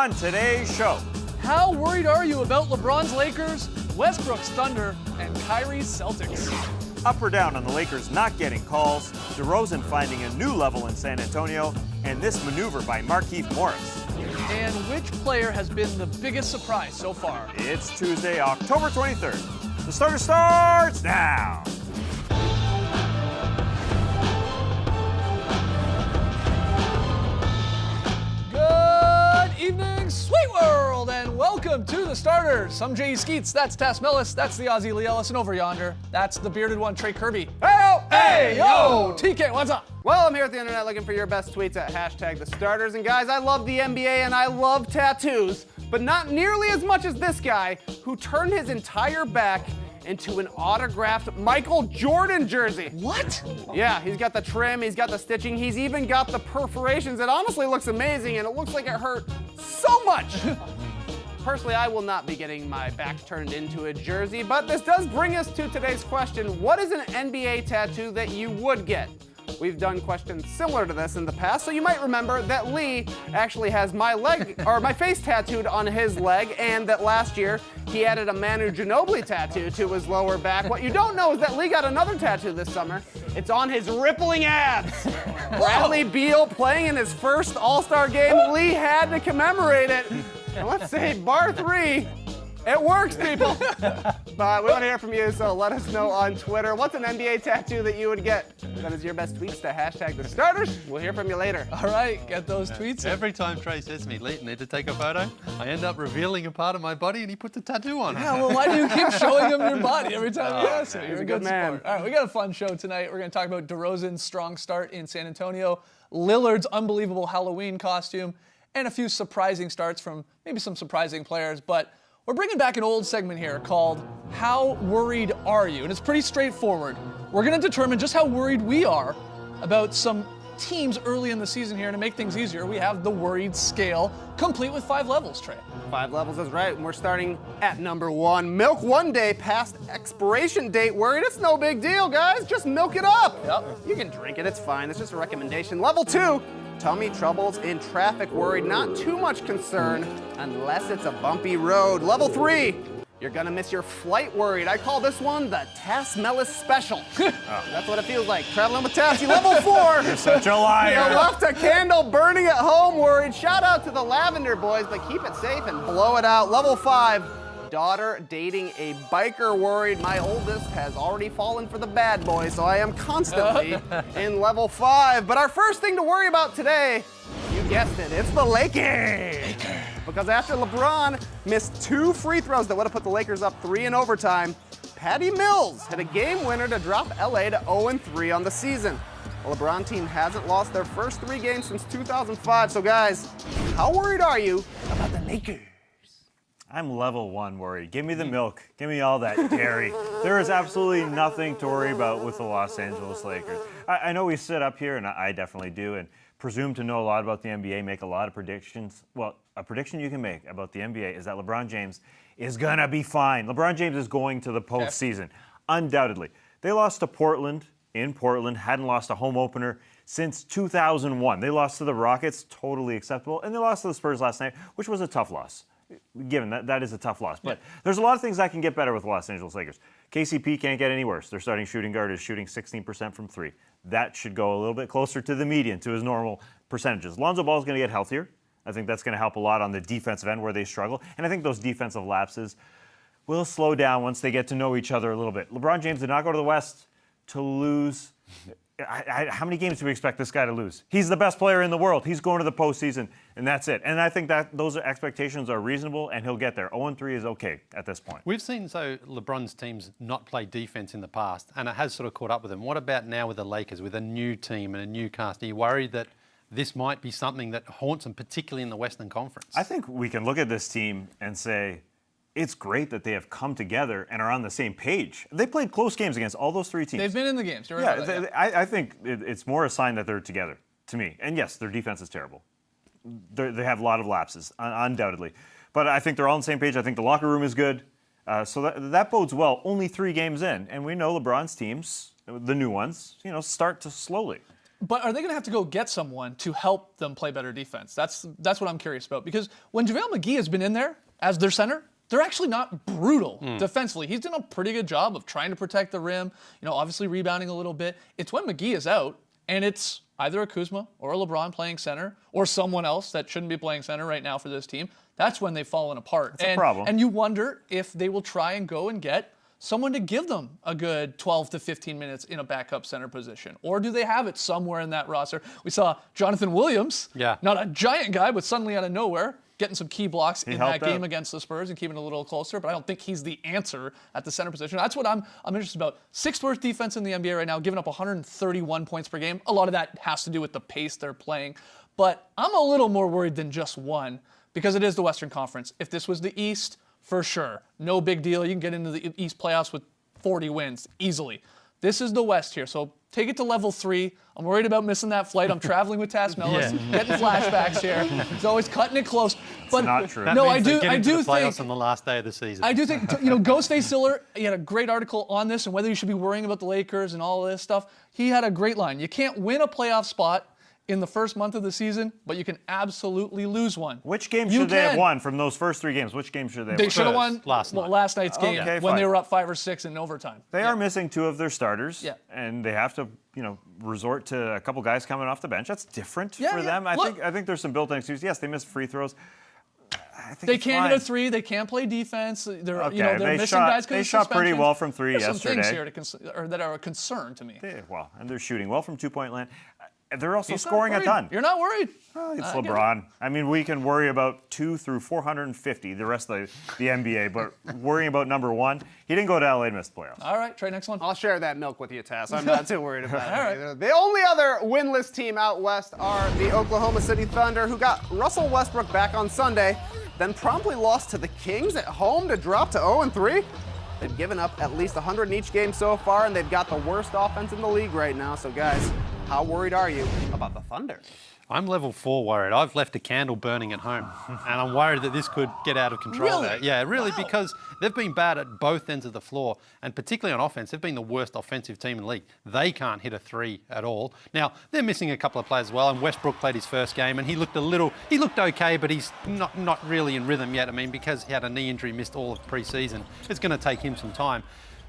on today's show. How worried are you about LeBron's Lakers, Westbrook's Thunder, and Kyrie's Celtics? Up or down on the Lakers not getting calls, DeRozan finding a new level in San Antonio, and this maneuver by Markieff Morris. And which player has been the biggest surprise so far? It's Tuesday, October 23rd. The starter starts now. Good evening, sweet world, and welcome to the starters. I'm J.E. Skeets, that's Tass Mellis, that's the Aussie Lee Ellison over yonder. That's the bearded one, Trey Kirby. Hey, yo! TK, what's up? Well, I'm here at the internet looking for your best tweets at hashtag the starters. And guys, I love the NBA and I love tattoos, but not nearly as much as this guy who turned his entire back into an autographed Michael Jordan jersey. What? Yeah, he's got the trim, he's got the stitching, he's even got the perforations. It honestly looks amazing and it looks like it hurt so much. Personally, I will not be getting my back turned into a jersey, but this does bring us to today's question. What is an NBA tattoo that you would get? We've done questions similar to this in the past, so you might remember that Lee actually has my leg, or my face tattooed on his leg, and that last year he added a Manu Ginobili tattoo to his lower back. What you don't know is that Lee got another tattoo this summer. It's on his rippling abs. Bradley Beal playing in his first All-Star game. Lee had to commemorate it. And let's say bar 3. It works, people. But we want to hear from you, so let us know on Twitter. What's an NBA tattoo that you would get? That is your best tweets to hashtag the starters. We'll hear from you later. All right, get those tweets in. Every time Trey says to me, Lee, need to take a photo, I end up revealing a part of my body and he puts a tattoo on it. Yeah, well, why do you keep showing him your body every time you ask him? He's You're a a good good man. sport. All right, we got a fun show tonight. We're going to talk about DeRozan's strong start in San Antonio, Lillard's unbelievable Halloween costume, and a few surprising starts from maybe some surprising players. But we're bringing back an old segment here called How Worried Are You? And it's pretty straightforward. We're going to determine just how worried we are about some teams early in the season here. To make things easier, we have the worried scale, complete with 5 levels, Trey. 5 levels is right, and we're starting at number 1. Milk 1 day past expiration date worried. It's no big deal, guys. Just milk it up. Yep. You can drink it, it's fine. It's just a recommendation. Level 2, tummy troubles in traffic worried. Not too much concern unless it's a bumpy road. Level 3, you're gonna miss your flight worried. I call this one the Tass Mellis Special. That's what it feels like, traveling with Tassie. Level 4, You're such a liar. you left a candle burning at home worried. Shout out to the Lavender Boys, but keep it safe and blow it out. Level 5, daughter dating a biker worried. My oldest has already fallen for the bad boy, so I am constantly in level 5. But our first thing to worry about today, you guessed it, it's the Lakers. Because after LeBron missed 2 free throws that would have put the Lakers up 3 in overtime, Patty Mills hit a game winner to drop LA to 0-3 on the season. The LeBron team hasn't lost their first 3 games since 2005. So guys, how worried are you about the Lakers? I'm level 1 worried. Give me the milk. Give me all that dairy. There is absolutely nothing to worry about with the Los Angeles Lakers. I know we sit up here, and I definitely do, and presume to know a lot about the NBA, make a lot of predictions. Well, a prediction you can make about the NBA is that LeBron James is going to be fine. LeBron James is going to the postseason, undoubtedly. They lost to Portland in Portland, hadn't lost a home opener since 2001. They lost to the Rockets, totally acceptable, and they lost to the Spurs last night, which was a tough loss. Given that is a tough loss. But there's a lot of things that can get better with the Los Angeles Lakers. KCP can't get any worse. Their starting shooting guard is shooting 16% from 3. That should go a little bit closer to the median, to his normal percentages. Lonzo Ball is going to get healthier. I think that's going to help a lot on the defensive end where they struggle. And I think those defensive lapses will slow down once they get to know each other a little bit. LeBron James did not go to the West to lose. How many games do we expect this guy to lose? He's the best player in the world. He's going to the postseason, and that's it. And I think that those expectations are reasonable, and he'll get there. 0-3 is okay at this point. We've seen LeBron's teams not play defense in the past, and it has sort of caught up with them. What about now with the Lakers, with a new team and a new cast? Are you worried that this might be something that haunts them, particularly in the Western Conference? I think we can look at this team and say, it's great that they have come together and are on the same page. They played close games against all those 3 teams. They've been in the games. I think it's more a sign that they're together, to me. And yes, their defense is terrible. They have a lot of lapses, undoubtedly. But I think they're all on the same page. I think the locker room is good. So that bodes well. Only 3 games in. And we know LeBron's teams, the new ones, start to slowly. But are they going to have to go get someone to help them play better defense? That's what I'm curious about. Because when JaVale McGee has been in there as their center, they're actually not brutal defensively. He's done a pretty good job of trying to protect the rim, obviously rebounding a little bit. It's when McGee is out, and it's either a Kuzma or a LeBron playing center or someone else that shouldn't be playing center right now for this team. That's when they've fallen apart. That's a problem. And you wonder if they will try and go and get someone to give them a good 12 to 15 minutes in a backup center position. Or do they have it somewhere in that roster? We saw Jonathan Williams, not a giant guy, but suddenly out of nowhere, getting some key blocks in that game against the Spurs and keeping it a little closer, but I don't think he's the answer at the center position. That's what I'm interested about. 6th worst defense in the NBA right now, giving up 131 points per game. A lot of that has to do with the pace they're playing, but I'm a little more worried than just one because it is the Western Conference. If this was the East, for sure, no big deal. You can get into the East playoffs with 40 wins easily. This is the West here, so take it to level 3. I'm worried about missing that flight. I'm traveling with Tass Mellis, getting flashbacks here. He's always cutting it close. But it's not true. No, I do think playoffs on the last day of the season. I do think Ghostface Siller, he had a great article on this and whether you should be worrying about the Lakers and all of this stuff. He had a great line. You can't win a playoff spot in the first month of the season, but you can absolutely lose one. Which game should they have won from those first 3 games? Which game should they have won? They should have won last night's game when they were up 5 or 6 in overtime. They are missing 2 of their starters, and they have to, resort to a couple guys coming off the bench. That's different for them. I think there's some built-in excuses. Yes, they missed free throws. I think they can't hit a 3. They can't play defense. They're missing guys because they shot pretty well from 3 There's yesterday. Some things here that are a concern to me. And they're shooting well from 2-point land. They're also scoring a ton. You're not worried. It's LeBron. I mean, we can worry about 2 through 450, the rest of the NBA, but worrying about number 1, he didn't go to LA to miss the playoffs. All right, Trey, next one. I'll share that milk with you, Tass. I'm not too worried about it. All right. Either. The only other winless team out west are the Oklahoma City Thunder, who got Russell Westbrook back on Sunday, then promptly lost to the Kings at home to drop to 0-3. They've given up at least 100 in each game so far, and they've got the worst offense in the league right now. So, guys, how worried are you about the Thunder? I'm level 4 worried. I've left a candle burning at home, and I'm worried that this could get out of control. Really? Yeah, really, because they've been bad at both ends of the floor, and particularly on offense, they've been the worst offensive team in the league. They can't hit a 3 at all. Now, they're missing a couple of players as well, and Westbrook played his first game, and he looked okay, but he's not really in rhythm yet. I mean, because he had a knee injury, missed all of pre-season, it's going to take him some time.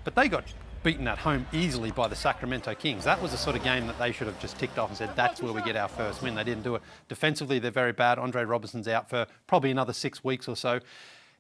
But they got beaten at home easily by the Sacramento Kings. That was the sort of game that they should have just ticked off and said, that's where we get our first win. They didn't do it. Defensively, they're very bad. Andre Robertson's out for probably another 6 weeks or so.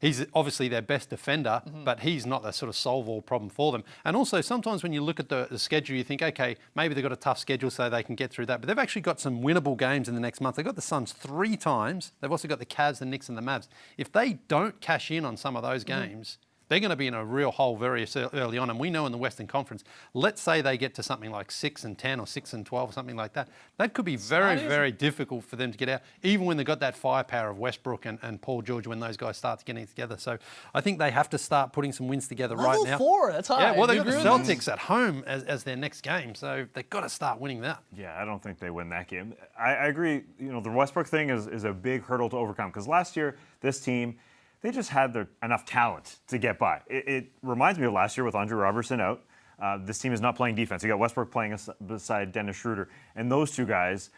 He's obviously their best defender, but he's not the sort of solve-all problem for them. And also, sometimes when you look at the schedule, you think, okay, maybe they've got a tough schedule so they can get through that. But they've actually got some winnable games in the next month. They've got the Suns 3 times. They've also got the Cavs, the Knicks, and the Mavs. If they don't cash in on some of those games, they're going to be in a real hole very early on. And we know in the Western Conference, let's say they get to something like 6-10 or 6-12 or something like that. That could be very, very difficult for them to get out, even when they've got that firepower of Westbrook and Paul George when those guys start getting together. So I think they have to start putting some wins together right now. Level 4, that's high. Yeah, well, they've got the Celtics at home as their next game. So they've got to start winning that. Yeah, I don't think they win that game. I agree. The Westbrook thing is a big hurdle to overcome because last year, this team, they just had enough talent to get by. It reminds me of last year with Andre Robertson out. This team is not playing defense. You got Westbrook playing beside Dennis Schroeder. And those 2 guys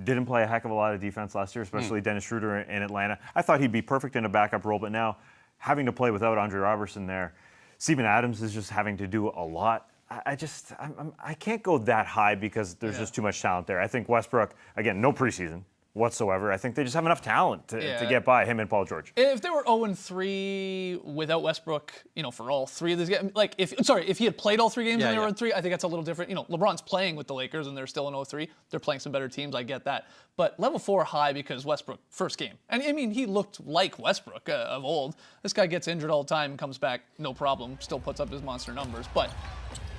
didn't play a heck of a lot of defense last year, especially Dennis Schroeder in Atlanta. I thought he'd be perfect in a backup role, but now having to play without Andre Robertson there, Steven Adams is just having to do a lot. I can't go that high because there's just too much talent there. I think Westbrook, again, no preseason whatsoever. I think they just have enough talent to get by him and Paul George. If they were 0-3 without Westbrook, for all 3 of these games, if he had played all 3 games and they were 0-3, I think that's a little different. LeBron's playing with the Lakers and they're still in 0-3. They're playing some better teams. I get that. But level 4 high because Westbrook, first game. And I mean, he looked like Westbrook of old. This guy gets injured all the time, comes back, no problem, still puts up his monster numbers. But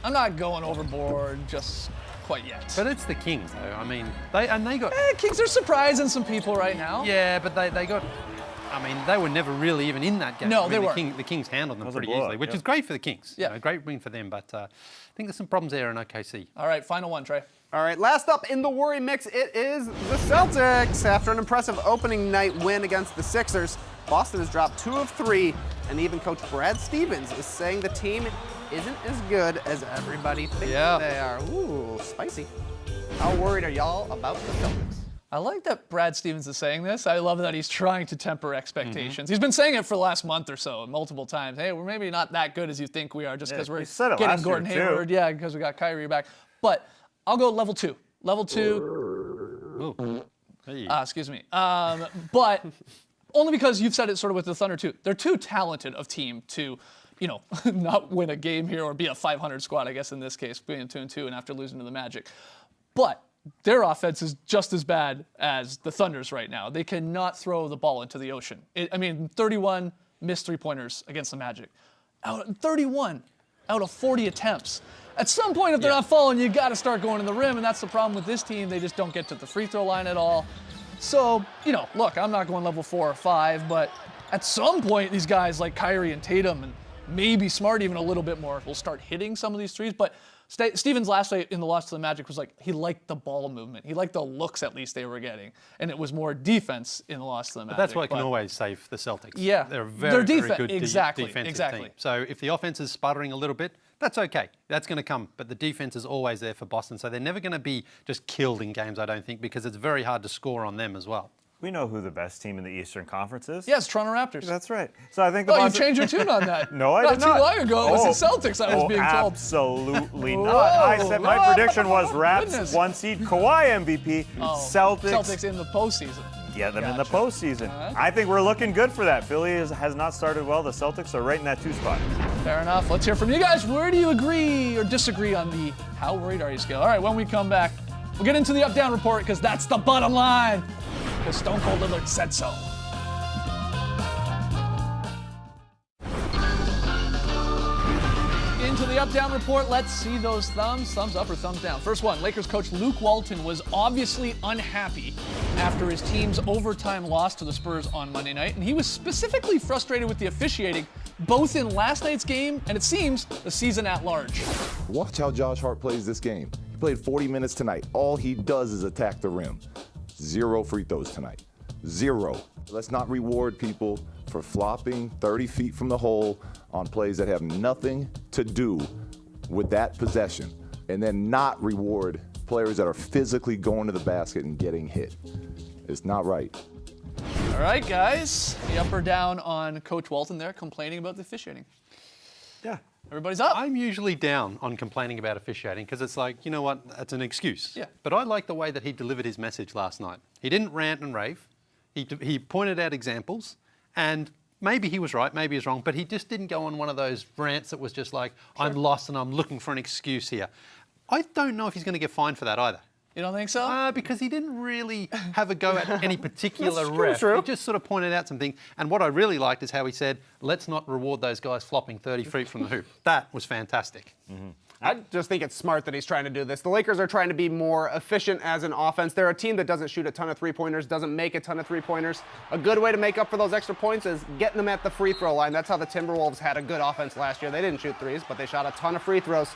I'm not going overboard just quite yet. But it's the Kings, though. I mean, they got... Kings are surprising some people right now. Yeah, but they got... I mean, they were never really even in that game. No, I mean, they weren't. The Kings handled them pretty easily, which is great for the Kings. Yeah. Great win for them, but I think there's some problems there in OKC. All right, final one, Trey. All right, last up in the worry mix, it is the Celtics. After an impressive opening night win against the Sixers, Boston has dropped 2 of 3, and even coach Brad Stevens is saying the team isn't as good as everybody thinks Yeah. they are. Ooh, spicy. How worried are y'all about the Celtics? I like that Brad Stevens is saying this. I love that he's trying to temper expectations. He's been saying it for the last month or so, multiple times. Hey, we're maybe not that good as you think we are just because we're he said it getting last year, Gordon too. Hayward. Yeah, because we got Kyrie back. But I'll go level 2. Level 2. Excuse me. But only because you've said it sort of with the Thunder too. They're too talented of team to, not win a game here or be a 500 squad, I guess in this case, being 2-2 and after losing to the Magic. But their offense is just as bad as the Thunder's right now. They cannot throw the ball into the ocean. 31 missed three-pointers against the Magic. 31 out of 40 attempts. At some point, if they're not falling, you got to start going to the rim, and that's the problem with this team. They just don't get to the free throw line at all. So, look, I'm not going level 4 or 5, but at some point, these guys like Kyrie and Tatum and maybe Smart even a little bit more will start hitting some of these threes. But Stevens last night in the loss to the Magic was like, he liked the ball movement. He liked the looks at least they were getting. And it was more defense in the loss to the Magic. But that's what can always save the Celtics. Yeah. They're a very good exactly, defensive team. So if the offense is sputtering a little bit, that's okay. That's going to come. But the defense is always there for Boston. So they're never going to be just killed in games, I don't think, because it's very hard to score on them as well. We know who the best team in the Eastern Conference is. Yes, Toronto Raptors. That's right. So I think the you Boston... changed your tune on that. No, I did not. Not too long ago, it was the Celtics I was being told. Absolutely not. I said my prediction was Raps Goodness. 1 seed, Kawhi MVP, Celtics in the postseason. Get them in the Gotcha. postseason. I think we're looking good for that. Philly has not started well. The Celtics are right in that 2 spot. Fair enough. Let's hear from you guys. Where do you agree or disagree on the how worried are you scale? All right, when we come back, we'll get into the up-down report because that's the bottom line. Because Stone Cold Lillard said so. Into the up-down report. Let's see those thumbs. Thumbs up or thumbs down. First one, Lakers coach Luke Walton was obviously unhappy after his team's overtime loss to the Spurs on Monday night, and he was specifically frustrated with the officiating, both in last night's game and it seems the season at large. Watch how Josh Hart plays this game. He played 40 minutes tonight. All he does is attack the rim. 0 free throws tonight. 0. Let's not reward people for flopping 30 feet from the hole on plays that have nothing to do with that possession, and then not reward players that are physically going to the basket and getting hit. It's not right. All right, guys. The up or down on Coach Walton there complaining about the officiating. Yeah. Everybody's up. I'm usually down on complaining about officiating because it's like, you know what, that's an excuse. Yeah. But I like the way that he delivered his message last night. He didn't rant and rave. He pointed out examples, and maybe he was right, maybe he was wrong, but he just didn't go on one of those rants that was just like, I'm lost and I'm looking for an excuse here. I don't know if he's going to get fined for that either. You don't think so? Because he didn't really have a go at any particular ref. He just sort of pointed out some things. And what I really liked is how he said, let's not reward those guys flopping 30 feet from the hoop. That was fantastic. Mm-hmm. I just think it's smart that he's trying to do this. The Lakers are trying to be more efficient as an offense. They're a team that doesn't shoot a ton of three-pointers, doesn't make a ton of three-pointers. A good way to make up for those extra points is getting them at the free throw line. That's how the Timberwolves had a good offense last year. They didn't shoot threes, but they shot a ton of free throws.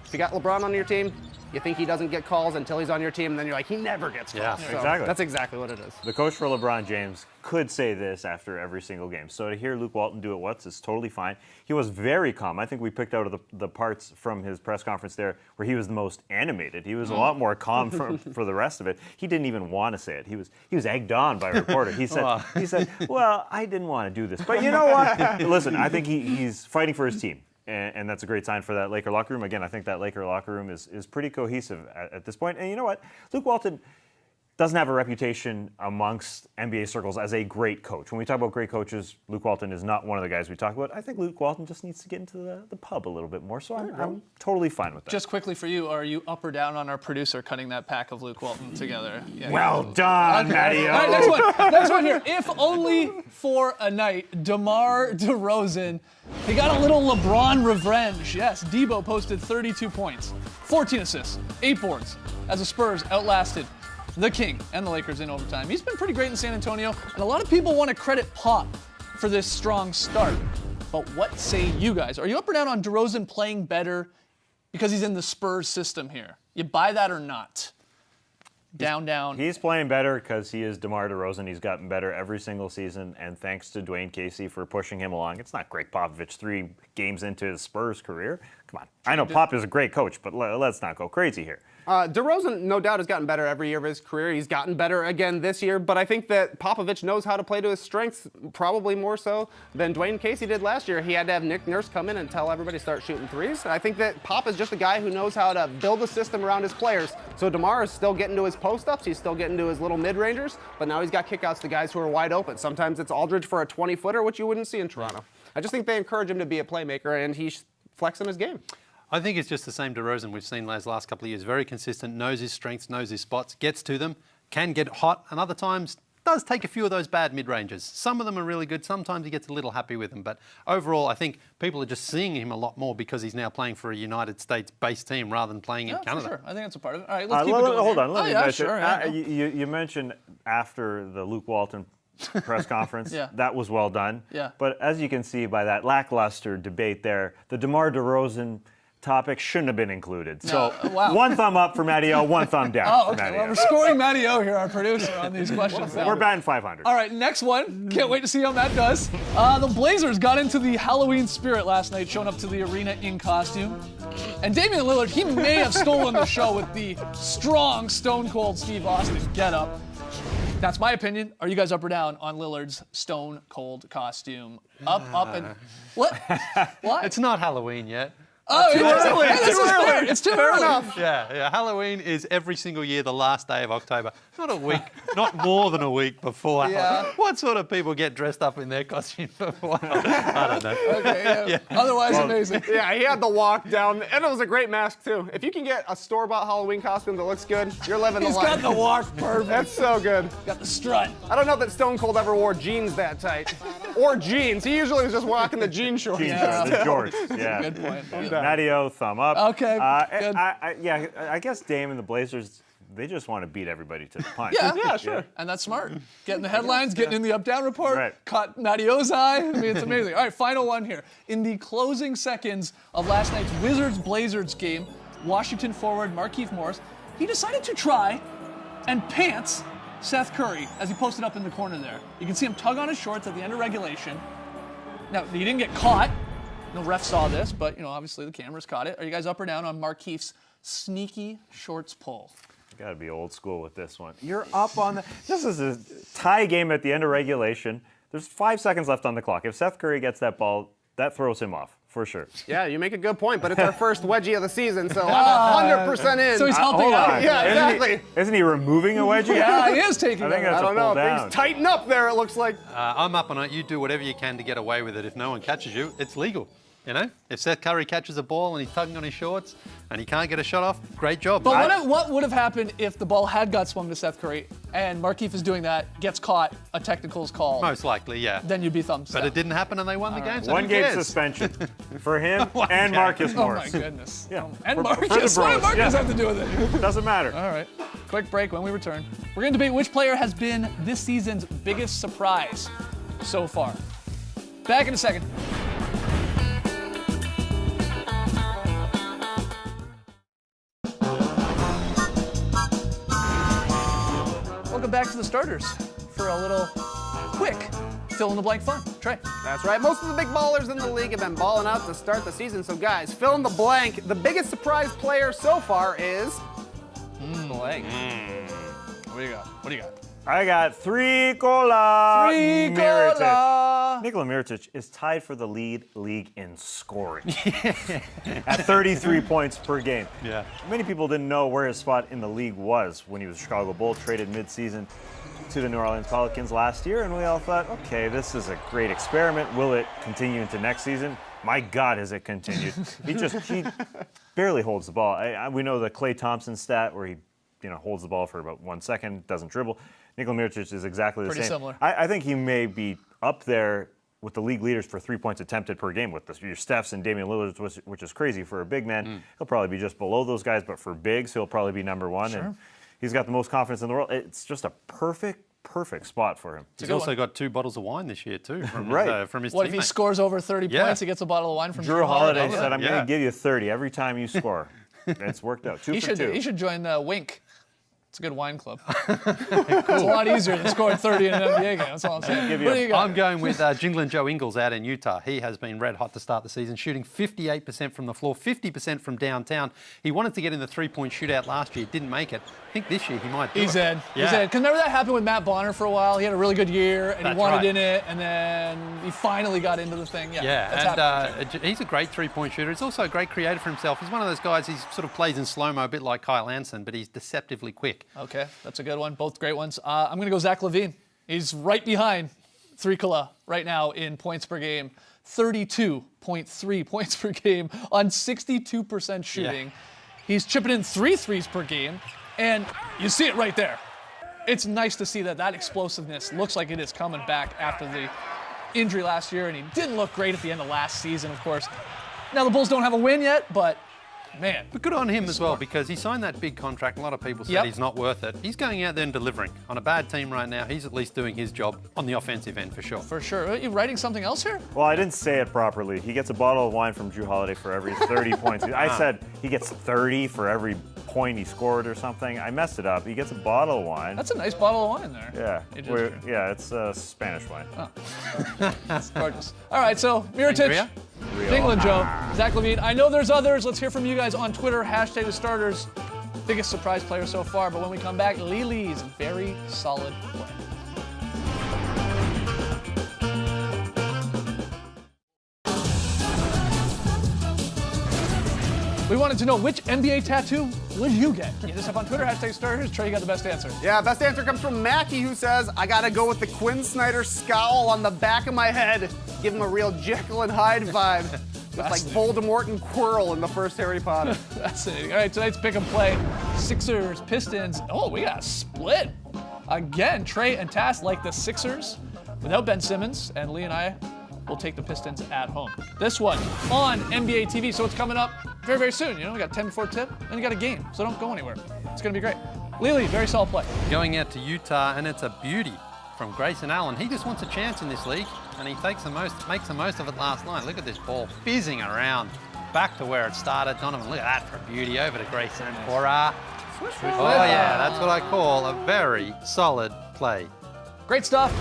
If you got LeBron on your team, you think he doesn't get calls until he's on your team, and then you're like, he never gets calls. Yeah, So exactly. That's exactly what it is. The coach for LeBron James could say this after every single game. So to hear Luke Walton do it once is totally fine. He was very calm. I think we picked out of the parts from his press conference there where he was the most animated. He was a lot more calm for the rest of it. He didn't even want to say it. He was egged on by a reporter. He said, well, I didn't want to do this. But you know what? Listen, I think he's fighting for his team. And that's a great sign for that Laker locker room. Again, I think that Laker locker room is pretty cohesive at this point. And you know what? Luke Walton doesn't have a reputation amongst NBA circles as a great coach. When we talk about great coaches, Luke Walton is not one of the guys we talk about. I think Luke Walton just needs to get into the pub a little bit more. So I'm totally fine with that. Just quickly for you, are you up or down on our producer cutting that pack of Luke Walton together? Yeah, Well done, Matty. All right, next one. Next one here. If only for a night, DeMar DeRozan, he got a little LeBron revenge. Yes, Debo posted 32 points, 14 assists, 8 boards, as the Spurs outlasted the King and the Lakers in overtime. He's been pretty great in San Antonio, and a lot of people want to credit Pop for this strong start. But what say you guys? Are you up or down on DeRozan playing better because he's in the Spurs system here? You buy that or not? down. He's playing better because he is DeMar DeRozan. He's gotten better every single season, and thanks to Dwayne Casey for pushing him along. It's not Greg Popovich 3 games into his Spurs career. Come on. I know Pop is a great coach, but let's not go crazy here. DeRozan, no doubt, has gotten better every year of his career. He's gotten better again this year, but I think that Popovich knows how to play to his strengths, probably more so than Dwayne Casey did last year. He had to have Nick Nurse come in and tell everybody to start shooting threes. I think that Pop is just a guy who knows how to build a system around his players. So DeMar is still getting to his post-ups. He's still getting to his little mid-rangers, but now he's got kickouts to guys who are wide open. Sometimes it's Aldridge for a 20-footer, which you wouldn't see in Toronto. I just think they encourage him to be a playmaker, and he's flexing his game. I think it's just the same DeRozan we've seen those last couple of years. Very consistent, knows his strengths, knows his spots, gets to them, can get hot, and other times does take a few of those bad mid-ranges. Some of them are really good. Sometimes he gets a little happy with them. But overall, I think people are just seeing him a lot more because he's now playing for a United States-based team rather than playing in Canada. For sure. I think that's a part of it. All right, let's keep it going. Hold on. Let me mention. Sure, you mentioned after the Luke Walton press conference. Yeah. That was well done. Yeah. But as you can see by that lackluster debate there, the DeMar DeRozan topic shouldn't have been included. So wow. One thumb up for Matty O, one thumb down Oh, for okay. Matty Well, O. we're scoring Matty O here, our producer, on these questions. We're batting 500. All right, next one. Can't wait to see how Matt does. The Blazers got into the Halloween spirit last night, showing up to the arena in costume. And Damian Lillard, he may have stolen the show with the strong, stone cold Steve Austin getup. That's my opinion. Are you guys up or down on Lillard's stone cold costume? Up, and what? What? It's not Halloween yet. Oh, Too early. It's too early. enough. Yeah. Halloween is every single year, the last day of October. Not a week, not more than a week before. Yeah. What sort of people get dressed up in their costume before? I don't know. Okay, yeah. Otherwise, amazing. Yeah, he had the walk down, and it was a great mask, too. If you can get a store-bought Halloween costume that looks good, you're living the He's life. got the walk perfect. That's so good. Got the strut. I don't know that Stone Cold ever wore jeans that tight. Or jeans. He usually was just walking the jean shorts. Yeah. The George. Yeah. Good point. Matty O, thumb up. Okay, good. I guess Dame and the Blazers, they just want to beat everybody to the punch. Yeah, sure. And that's smart. Getting the headlines, getting in the up-down report, Right. caught Matty O's eye. I mean, it's amazing. All right, final one here. In the closing seconds of last night's Wizards-Blazers game, Washington forward Markieff Morris, he decided to try and pants Seth Curry as he posted up in the corner there. You can see him tug on his shorts at the end of regulation. Now, he didn't get caught. No ref saw this, but, obviously the cameras caught it. Are you guys up or down on Markieff's sneaky shorts pull? You got to be old school with this one. You're up on the. This is a tie game at the end of regulation. There's 5 seconds left on the clock. If Seth Curry gets that ball, that throws him off for sure. Yeah, you make a good point, but it's our first wedgie of the season, so I'm 100% in. So he's helping Hold out. on. Yeah, exactly. Isn't he removing a wedgie? Yeah, he is taking I think it. that's I don't a pull know. down. Things tighten up there, it looks like. I'm up on it. You do whatever you can to get away with it. If no one catches you, it's legal. If Seth Curry catches a ball and he's tugging on his shorts and he can't get a shot off, great job. But what would have happened if the ball had got swung to Seth Curry and Markieff is doing that, gets caught, a technical's call? Most likely, yeah. Then you'd be thumbs But down. it didn't happen and they won the game. So One who game cares? suspension for him One and game. Marcus Oh Morris. my goodness. Yeah. And For the Marcus. What does bros, Marcus yeah. have to do with it? Doesn't matter. All right. Quick break. When we return, we're going to debate which player has been this season's biggest surprise so far. Back in a second. Welcome back to the starters for a little quick fill-in-the-blank fun. Trey. That's right. Most of the big ballers in the league have been balling out to start the season. So, guys, fill in the blank. The biggest surprise player so far is blank. What do you got? What do you got? I got Nikola Mirotic. Nikola. Nikola Mirotic is tied for the lead league in scoring at 33 points per game. Yeah. Many people didn't know where his spot in the league was when he was a Chicago Bull, traded midseason to the New Orleans Pelicans last year, and we all thought, okay, this is a great experiment. Will it continue into next season? My God, has it continued? he barely holds the ball. We know the Klay Thompson stat where he holds the ball for about 1 second, doesn't dribble. Nikola Mirotic is exactly the Pretty same. similar. I think he may be up there with the league leaders for 3 points attempted per game with your Stephs and Damian Lillard, which is crazy for a big man. He'll probably be just below those guys, but for bigs, he'll probably be number one. Sure. And he's got the most confidence in the world. It's just a perfect spot for him. He's also got 2 bottles of wine this year too from Right. his, from his What if he teammate. scores over 30 Yeah. points? He gets a bottle of wine from Drew Holiday Holiday. said, I'm Yeah. going to give you 30 every time you score. It's worked out. 2 He for 2. should join Wink It's a good wine club. It's a lot easier than scoring 30 in an NBA game. That's all I'm saying. What do you got? I'm going with Jinglin Joe Ingles out in Utah. He has been red hot to start the season, shooting 58% from the floor, 50% from downtown. He wanted to get in the three-point shootout last year, didn't make it. I think this year he might do it. He's in. He's in. Because remember that happened with Matt Bonner for a while? He had a really good year, and he wanted in it, and then he finally got into the thing. He's a great three-point shooter. He's also a great creator for himself. He's one of those guys, he sort of plays in slow-mo, a bit like Kyle Anson, but he's deceptively quick. Okay, that's a good one. Both great ones. I'm going to go Zach LaVine. He's right behind Threekala right now in points per game. 32.3 points per game on 62% shooting. He's chipping in 3 threes per game, and you see it right there. It's nice to see that explosiveness looks like it is coming back after the injury last year, and he didn't look great at the end of last season, of course. Now, the Bulls don't have a win yet, but man. But good on him as well, because he signed that big contract. A lot of people said he's not worth it. He's going out there and delivering. On a bad team right now, he's at least doing his job on the offensive end for sure. For sure. Are you writing something else here? Well, I didn't say it properly. He gets a bottle of wine from Drew Holiday for every 30 points. I said he gets 30 for every point he scored or something. I messed it up. He gets a bottle of wine. That's a nice bottle of wine there. Yeah. It's Spanish wine. Oh. That's gorgeous. All right, so Mirotic, Jinglin Joe, Zach LaVine. I know there's others. Let's hear from you guys on Twitter. Hashtag the starters. Biggest surprise player so far. But when we come back, Lily's very solid play. We wanted to know which NBA tattoo would you get? Hit us up on Twitter, hashtag starters. Trey, you got the best answer. Yeah, best answer comes from Mackie, who says, I gotta go with the Quinn Snyder scowl on the back of my head. Give him a real Jekyll and Hyde vibe. Just like Voldemort and Quirrell in the first Harry Potter. Fascinating. All right, tonight's pick and play. Sixers, Pistons. Oh, we got a split. Again, Trey and Tass like the Sixers without Ben Simmons, and Lee and I will take the Pistons at home. This one on NBA TV, so it's coming up very, very soon. You know, we got 10 before tip, and you got a game, so don't go anywhere. It's gonna be great. Lily, very solid play. Going out to Utah, and it's a beauty from Grayson Allen. He just wants a chance in this league, and he makes the most of it last night. Look at this ball fizzing around back to where it started. Donovan, look at that for beauty. Over to Grayson for that's what I call a very solid play. Great stuff.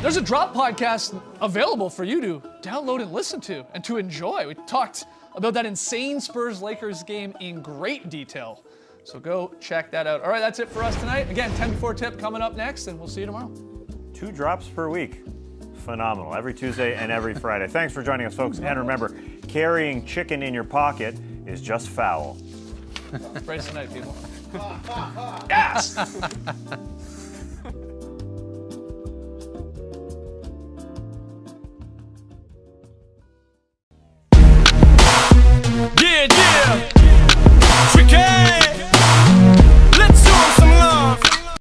There's a Drop podcast available for you to download and listen to and to enjoy. We talked about that insane Spurs-Lakers game in great detail. So go check that out. All right, that's it for us tonight. Again, 10 before tip coming up next, and we'll see you tomorrow. 2 drops per week. Phenomenal. Every Tuesday and every Friday. Thanks for joining us, folks. And remember, carrying chicken in your pocket is just foul. Brace tonight, people. Yes!